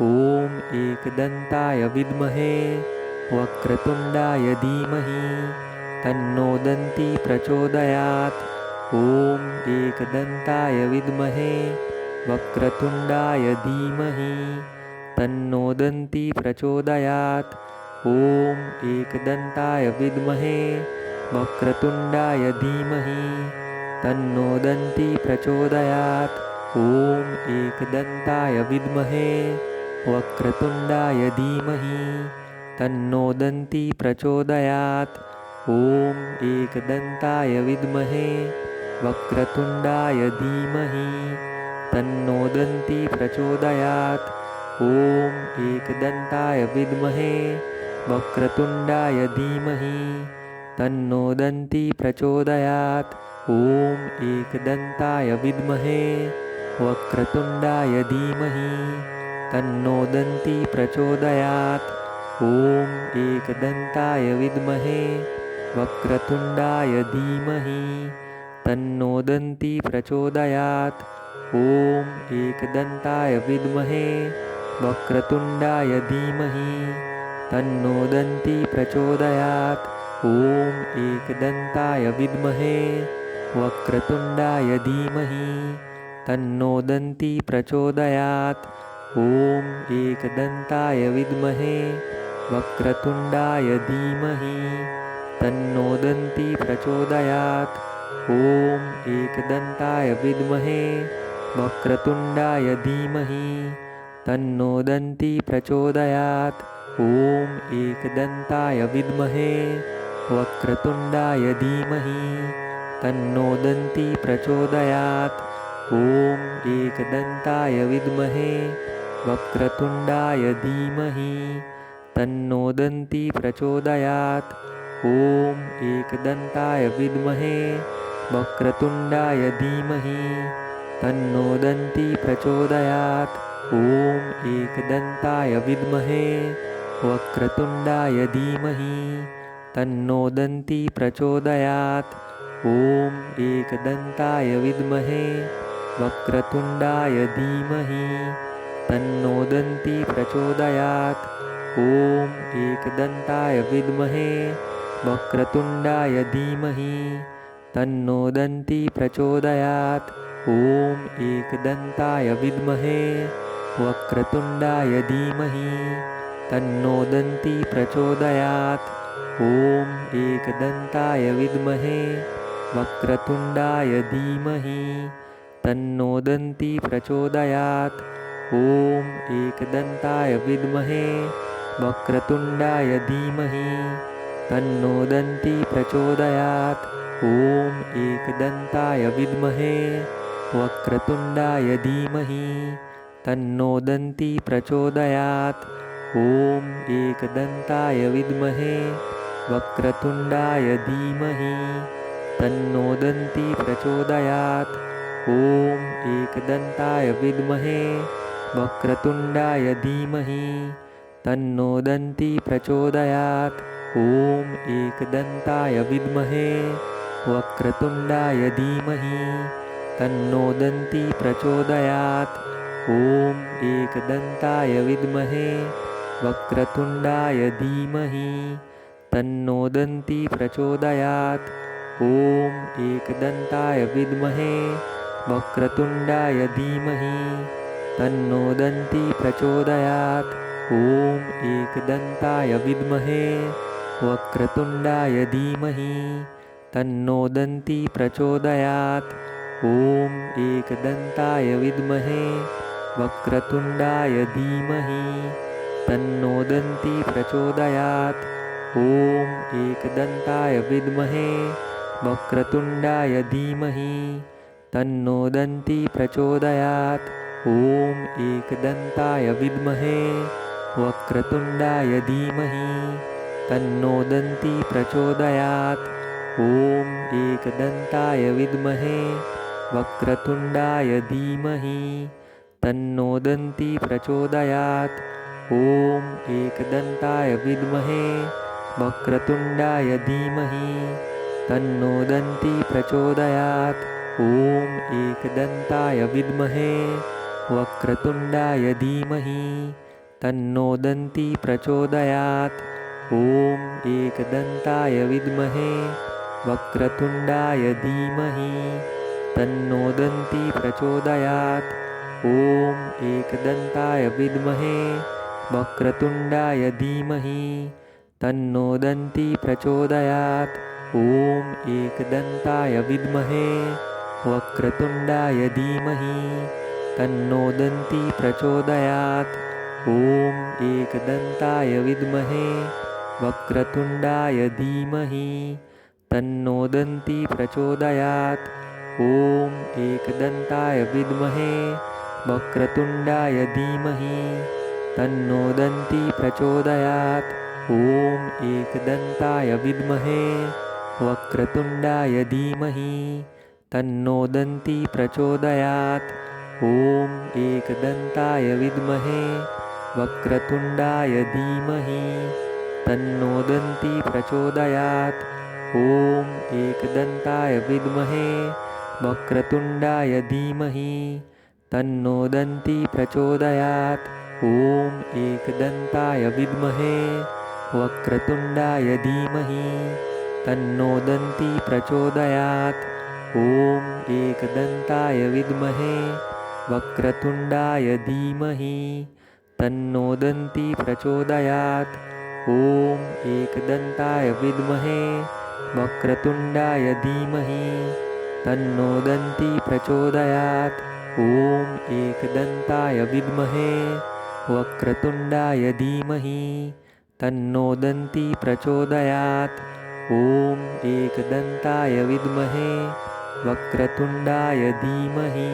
ॐ एकदन्ताय विद्महे वक्रतुण्डाय धीमहि तन्नो दन्ती प्रचोदयात्। ॐ एकदन्ताय विद्महे वक्रतुण्डाय धीमहि तन्नो दन्ती प्रचोदयात्। ॐ एकदन्ताय विद्महे वक्रतुण्डाय धीमहि तन्नो दन्ती प्रचोदयात्। ॐ एकदन्ताय विद्महे वक्रतुण्डाय धीमहि तन्नो दन्ती प्रचोदयात्। ॐ एकदन्ताय विद्महे वक्रतुण्डाय धीमहि तन्नो दन्ती प्रचोदयात्। ॐ एकदन्ताय विद्महे वक्रतुण्डाय धीमहि तन्नो दन्ती प्रचोदयात्। ॐ एकदन्ताय विद्महे वक्रतुण्डाय धीमहि तन्नो दन्ती प्रचोदयात्। ॐ एकदन्ताय विद्महे वक्रतुण्डाय धीमहि तन्नो दन्ती प्रचोदयात्। ॐ एकदन्ताय विद्महे वक्रतुण्डाय धीमहि तन्नो दन्ती प्रचोदयात्। ॐ एकदन्ताय विद्महे वक्रतुण्डाय धीमहि तन्नो दन्ती प्रचोदयात्। ॐ एकदन्ताय विद्महे वक्रतुण्डाय धीमहि तन्नो दन्ती प्रचोदयात्। ॐ एकदन्ताय विद्महे वक्रतुण्डाय धीमहि तन्नो दन्ती प्रचोदयात्। ॐ एकदन्ताय विद्महे वक्रतुण्डाय धीमहि तन्नो दन्ती प्रचोदयात्। ॐ एकदन्ताय विद्महे वक्रतुण्डाय धीमहि तन्नो दन्ती प्रचोदयात्। ॐ एकदन्ताय विद्महे वक्रतुण्डाय धीमहि तन्नो दन्ती प्रचोदयात्। ॐ एकदन्ताय विद्महे वक्रतुण्डाय धीमहि तन्नो दन्ती प्रचोदयात्। ॐ एकदन्ताय विद्महे वक्रतुण्डाय धीमहि तन्नो दन्ती प्रचोदयात्। ॐ एकदन्ताय विद्महे वक्रतुण्डाय धीमहि तन्नो दन्ती प्रचोदयात्। ॐ एकदन्ताय विद्महे वक्रतुण्डाय धीमहि तन्नो दन्ती प्रचोदयात्। ॐ एकदन्ताय विद्महे वक्रतुण्डाय धीमहि तन्नो दन्ती प्रचोदयात्। ॐ एकदन्ताय विद्महे वक्रतुण्डाय धीमहि तन्नो दन्ती प्रचोदयात्। ॐ एकदन्ताय विद्महे वक्रतुण्डाय धीमहि तन्नो दन्ती प्रचोदयात्। ॐ एकदन्ताय विद्महे वक्रतुण्डाय धीमहि तन्नो दन्ती प्रचोदयात्। ॐ एकदन्ताय विद्महे वक्रतुण्डाय धीमहि तन्नो दन्ती प्रचोदयात्। ॐ एकदन्ताय विद्महे वक्रतुण्डाय धीमहि तन्नो दन्ती प्रचोदयात्। ॐ एकदन्ताय विद्महे वक्रतुण्डाय धीमहि तन्नो दन्ती प्रचोदयात्। ॐ एकदन्ताय विद्महे वक्रतुण्डाय धीमहि तन्नो दन्ती प्रचोदयात्। ॐ एकदन्ताय विद्महे वक्रतुण्डाय धीमहि तन्नो दन्ती प्रचोदयात्। ॐ एकदन्ताय विद्महे वक्रतुण्डाय धीमहि तन्नो दन्ती प्रचोदयात्। ॐ एकदन्ताय विद्महे वक्रतुण्डाय धीमहि तन्नो दन्ती प्रचोदयात्। ॐ एकदन्ताय विद्महे वक्रतुण्डाय धीमहि तन्नो दन्ती प्रचोदयात्। ॐ एकदन्ताय विद्महे वक्रतुण्डाय धीमहि तन्नो दन्ती प्रचोदयात्। ॐ एकदन्ताय विद्महे वक्रतुण्डाय धीमहि तन्नो दन्ती प्रचोदयात्। ॐ एकदन्ताय विद्महे वक्रतुण्डाय धीमहि तन्नो दन्ती प्रचोदयात्। ॐ एकदन्ताय विद्महे वक्रतुण्डाय धीमहि तन्नो दन्ती प्रचोदयात्। ॐ एकदन्ताय विद्महे वक्रतुण्डाय धीमहि तन्नो दन्ती प्रचोदयात्। ॐ एकदन्ताय विद्महे वक्रतुण्डाय धीमहि तन्नो दन्ती प्रचोदयात्। ॐ एकदन्ताय विद्महे वक्रतुण्डाय धीमहि तन्नो दन्ती प्रचोदयात्। ॐ एकदन्ताय विद्महे वक्रतुण्डाय धीमहि तन्नो दन्ती प्रचोदयात्। ॐ एकदन्ताय विद्महे वक्रतुण्डाय धीमहि तन्नो दन्ती प्रचोदयात्। ॐ एकदन्ताय विद्महे वक्रतुण्डाय धीमहि तन्नो दन्ती प्रचोदयात्। ॐ एकदन्ताय विद्महे वक्रतुण्डाय धीमहि तन्नो दन्ती प्रचोदयात्। ॐ एकदन्ताय विद्महे वक्रतुण्डाय धीमहि तन्नो दन्ती प्रचोदयात्। ॐ एकदन्ताय विद्महे वक्रतुण्डाय धीमहि तन्नो दन्ती प्रचोदयात्। ॐ एकदन्ताय विद्महे वक्रतुण्डाय धीमहि तन्नो दन्ती प्रचोदयात्। ॐ एकदन्ताय विद्महे वक्रतुण्डाय धीमहि तन्नो दन्ती प्रचोदयात्। ॐ एकदन्ताय विद्महे वक्रतुण्डाय धीमहि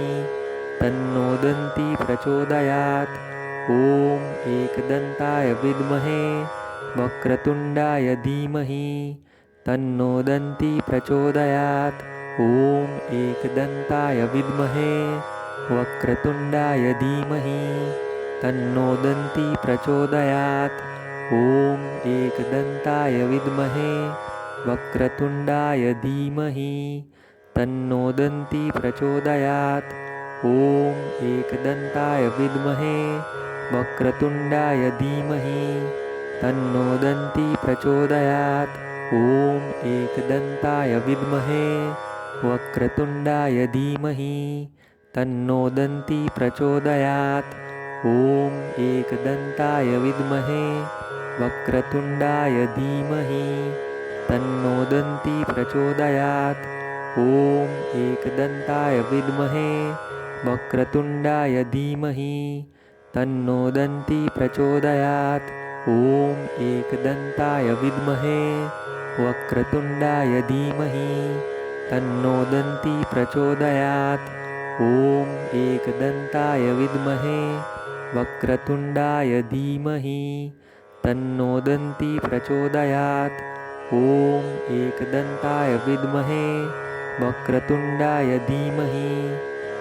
तन्नो दन्ती प्रचोदयात्। ॐ एकदन्ताय विद्महे वक्रतुण्डाय धीमहि तन्नो दन्ती प्रचोदयात्। ॐ एकदन्ताय विद्महे वक्रतुण्डाय धीमहि तन्नो दन्ती प्रचोदयात्। ॐ एकदन्ताय विद्महे वक्रतुण्डाय धीमहि तन्नो दन्ती प्रचोदयात्। ॐ एकदन्ताय विद्महे वक्रतुण्डाय धीमहि तन्नो दन्ती प्रचोदयात्। ॐ एकदन्ताय विद्महे वक्रतुण्डाय धीमहि तन्नो दन्ती प्रचोदयात्। ॐ एकदन्ताय विद्महे वक्रतुण्डाय धीमहि तन्नो दन्ती प्रचोदयात्। ॐ एकदन्ताय विद्महे वक्रतुण्डाय धीमहि तन्नो दन्ती प्रचोदयात्। ॐ एकदन्ताय विद्महे वक्रतुण्डाय धीमहि तन्नो दन्ती प्रचोदयात्। ॐ एकदन्ताय विद्महे वक्रतुण्डाय धीमहि तन्नो दन्ती प्रचोदयात्। ॐ एकदन्ताय विद्महे वक्रतुण्डाय धीमहि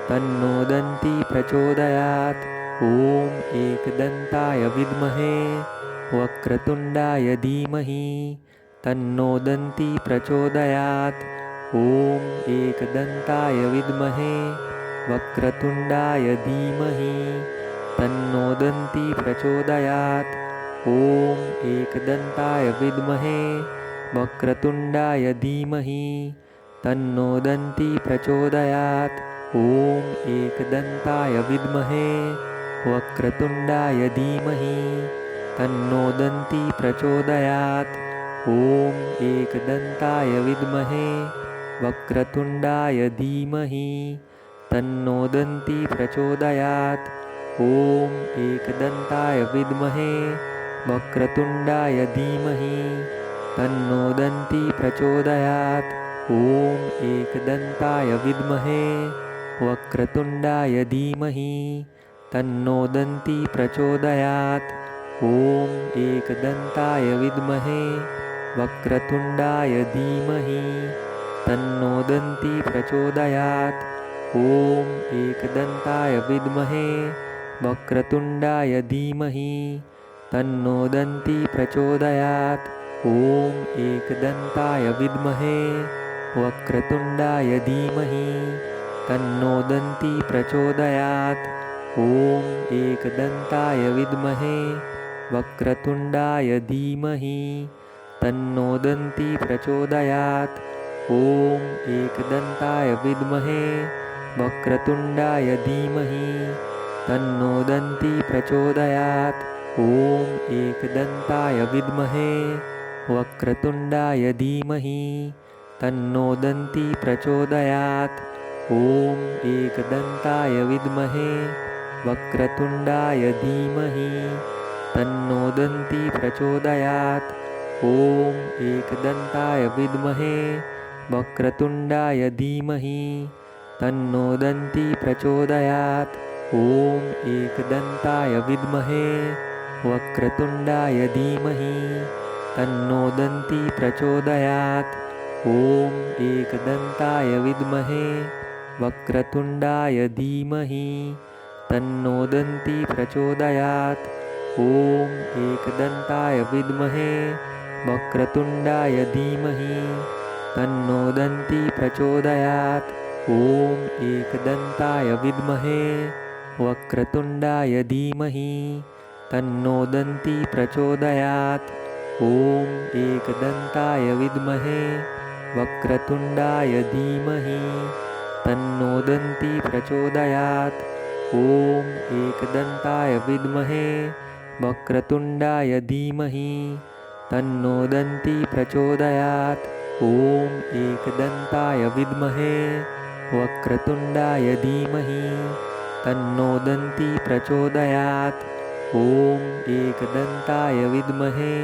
तन्नो दन्ती प्रचोदयात्। ॐ एकदन्ताय विद्महे वक्रतुण्डाय धीमहि तन्नो दन्ती प्रचोदयात्। ॐ एकदन्ताय विद्महे वक्रतुण्डाय धीमहि तन्नो दन्ती प्रचोदयात्। ॐ एकदन्ताय विद्महे वक्रतुण्डाय धीमहि तन्नो दन्ती प्रचोदयात्। ॐ एकदन्ताय विद्महे वक्रतुण्डाय धीमहि तन्नो दन्ती प्रचोदयात्। ॐ एकदन्ताय विद्महे वक्रतुण्डाय धीमहि तन्नो दन्ती प्रचोदयात्। ॐ एकदन्ताय विद्महे वक्रतुण्डाय धीमहि तन्नो दन्ती प्रचोदयात्। ॐ एकदन्ताय विद्महे वक्रतुण्डाय धीमहि तन्नो दन्ती प्रचोदयात्। ॐ एकदन्ताय विद्महे वक्रतुण्डाय धीमहि तन्नो दन्ती प्रचोदयात्। ॐ एकदन्ताय विद्महे वक्रतुण्डाय धीमहि तन्नो दन्ती प्रचोदयात्। ॐ एकदन्ताय विद्महे वक्रतुण्डाय धीमहि तन्नो दन्ती प्रचोदयात्। ॐ एकदन्ताय विद्महे वक्रतुण्डाय धीमहि तन्नो दन्ती प्रचोदयात्। ॐ एकदन्ताय विद्महे वक्रतुण्डाय धीमहि तन्नो दन्ती प्रचोदयात्। ॐ एकदन्ताय विद्महे वक्रतुण्डाय धीमहि तन्नो दन्ती प्रचोदयात्। ॐ एकदन्ताय विद्महे वक्रतुण्डाय धीमहि तन्नो दन्ती प्रचोदयात्। ॐ एकदन्ताय विद्महे वक्रतुण्डाय धीमहि तन्नो दन्ती प्रचोदयात्। ॐ एकदन्ताय विद्महे वक्रतुण्डाय धीमहि तन्नो दन्ती प्रचोदयात्। ॐ एकदन्ताय विद्महे वक्रतुण्डाय धीमहि तन्नो दन्ती प्रचोदयात्। ॐ एकदन्ताय विद्महे वक्रतुण्डाय धीमहि तन्नो दन्ती प्रचोदयात्। ॐ एकदन्ताय विद्महे वक्रतुण्डाय धीमहि तन्नो दन्ती प्रचोदयात्। ॐ एकदन्ताय विद्महे वक्रतुण्डाय धीमहि तन्नो दन्ती प्रचोदयात्। ॐ एकदन्ताय विद्महे वक्रतुण्डाय धीमहि तन्नो दन्ती प्रचोदयात्। ॐ एकदन्ताय विद्महे वक्रतुण्डाय धीमहि तन्नो दन्ती प्रचोदयात्। ॐ एकदन्ताय विद्महे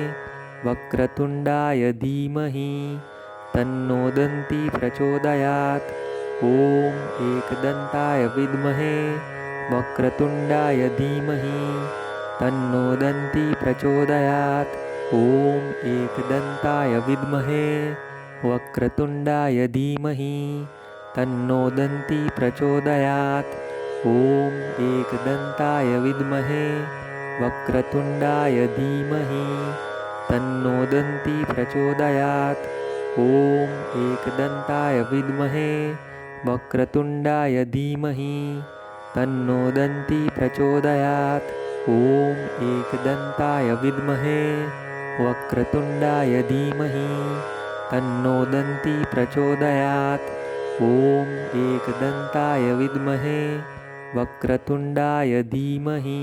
वक्रतुण्डाय धीमहि तन्नो दन्ती प्रचोदयात्। ॐ एकदन्ताय विद्महे वक्रतुण्डाय धीमहि तन्नो दन्ती प्रचोदयात्। ॐ एकदन्ताय विद्महे वक्रतुण्डाय धीमहि तन्नो दन्ती प्रचोदयात्। ॐ एकदन्ताय विद्महे वक्रतुण्डाय धीमहि तन्नो दन्ती प्रचोदयात्। ॐ एकदन्ताय विद्महे वक्रतुण्डाय धीमहि तन्नो दन्ती प्रचोदयात्। ॐ एकदन्ताय विद्महे वक्रतुण्डाय धीमहि तन्नो दन्ती प्रचोदयात्। ॐ एकदन्ताय विद्महे वक्रतुण्डाय धीमहि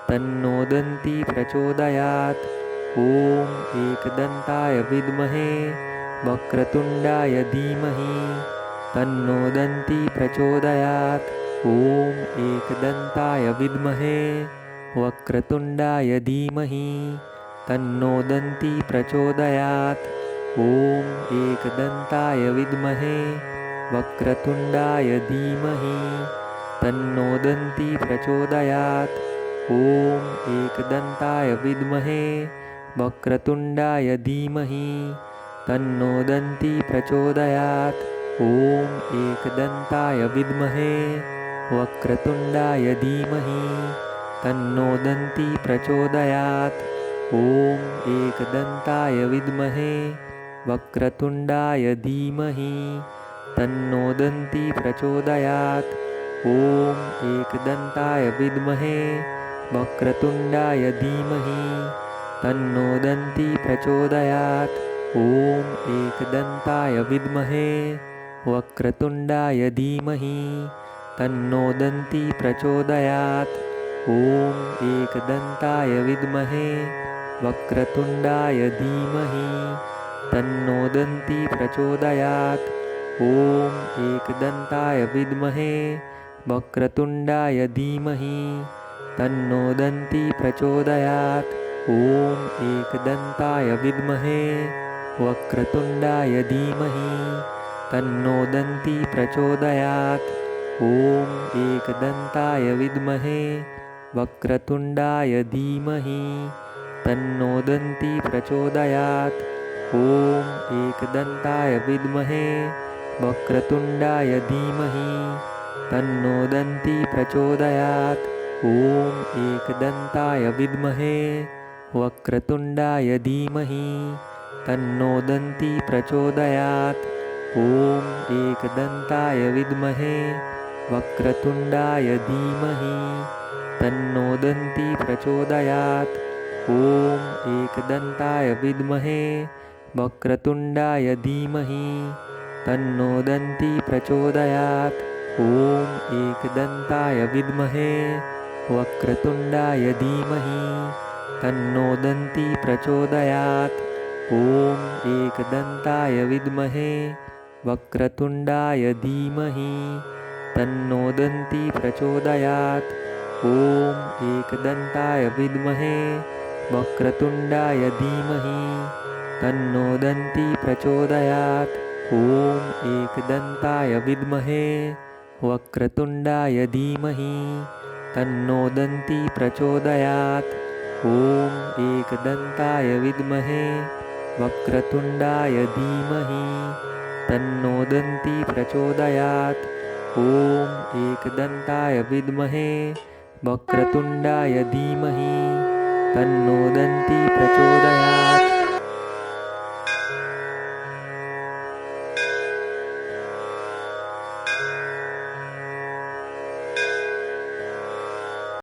तन्नो दन्ती प्रचोदयात्। ॐ एकदन्ताय विद्महे वक्रतुण्डाय धीमहि तन्नो दन्ती प्रचोदयात्। ॐ एकदन्ताय विद्महे वक्रतुण्डाय धीमहि तन्नो दन्ती प्रचोदयात्। ॐ एकदन्ताय विद्महे वक्रतुण्डाय धीमहि तन्नो दन्ती प्रचोदयात्। ॐ एकदन्ताय विद्महे वक्रतुण्डाय धीमहि तन्नो दन्ती प्रचोदयात्। ॐ एकदन्ताय विद्महे वक्रतुण्डाय धीमहि तन्नो दन्ती प्रचोदयात्। ॐ एकदन्ताय विद्महे वक्रतुण्डाय धीमहि तन्नो दन्ती प्रचोदयात्। ॐ एकदन्ताय विद्महे वक्रतुण्डाय धीमहि तन्नो दन्ती प्रचोदयात्। ॐ एकदन्ताय विद्महे वक्रतुण्डाय धीमहि तन्नो दन्ती प्रचोदयात्। ॐ एकदन्ताय विद्महे वक्रतुण्डाय धीमहि तन्नो दन्ती प्रचोदयात्। ॐ एकदन्ताय विद्महे वक्रतुण्डाय धीमहि तन्नो दन्ती प्रचोदयात्। ॐ एकदन्ताय विद्महे वक्रतुण्डाय धीमहि तन्नो दन्ती प्रचोदयात्। ॐ एकदन्ताय विद्महे वक्रतुण्डाय धीमहि तन्नो दन्ती प्रचोदयात्। ॐ एकदन्ताय विद्महे वक्रतुण्डाय धीमहि तन्नो दन्ती प्रचोदयात्। ॐ एकदन्ताय विद्महे वक्रतुण्डाय धीमहि तन्नो दन्ती प्रचोदयात्। ॐ एकदन्ताय विद्महे वक्रतुण्डाय धीमहि तन्नो दन्ती प्रचोदयात्। ॐ एकदन्ताय विद्महे वक्रतुण्डाय धीमहि तन्नो दन्ती प्रचोदयात्। ॐ एकदन्ताय विद्महे वक्रतुण्डाय धीमहि तन्नो दन्ती प्रचोदयात्। ॐ एकदन्ताय विद्महे वक्रतुण्डाय धीमहि तन्नो दन्ती प्रचोदयात्। ॐ एकदन्ताय विद्महे वक्रतुण्डाय धीमहि तन्नो दन्ती प्रचोदयात्। ॐ एकदन्ताय विद्महे वक्रतुण्डाय धीमहि तन्नो दन्ती प्रचोदयात्। ॐ एकदन्ताय विद्महे वक्रतुण्डाय धीमहि तन्नो दन्ती प्रचोदयात्। ॐ एकदन्ताय विद्महे वक्रतुण्डाय धीमहि तन्नो दन्ती